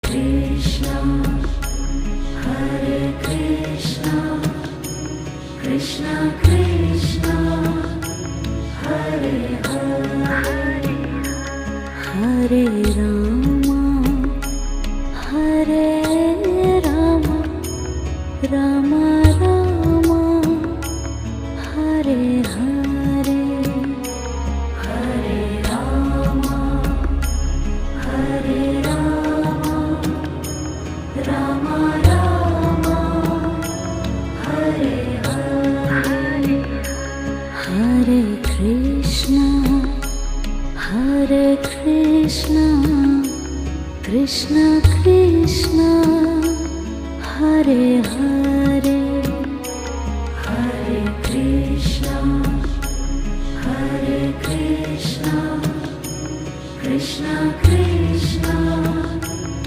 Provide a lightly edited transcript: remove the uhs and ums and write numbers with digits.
Krishna, Hare Krishna, Krishna Krishna, Hare Hare, Hare Rama, Hare Rama, Rama Rama, Hare Hare, Hare Rama, Hare Rama, Rama Rama, Hare Hare, Hare Krishna, Hare Krishna, Krishna Krishna, Hare Hare, Hare Krishna, Hare Krishna, Krishna Krishna,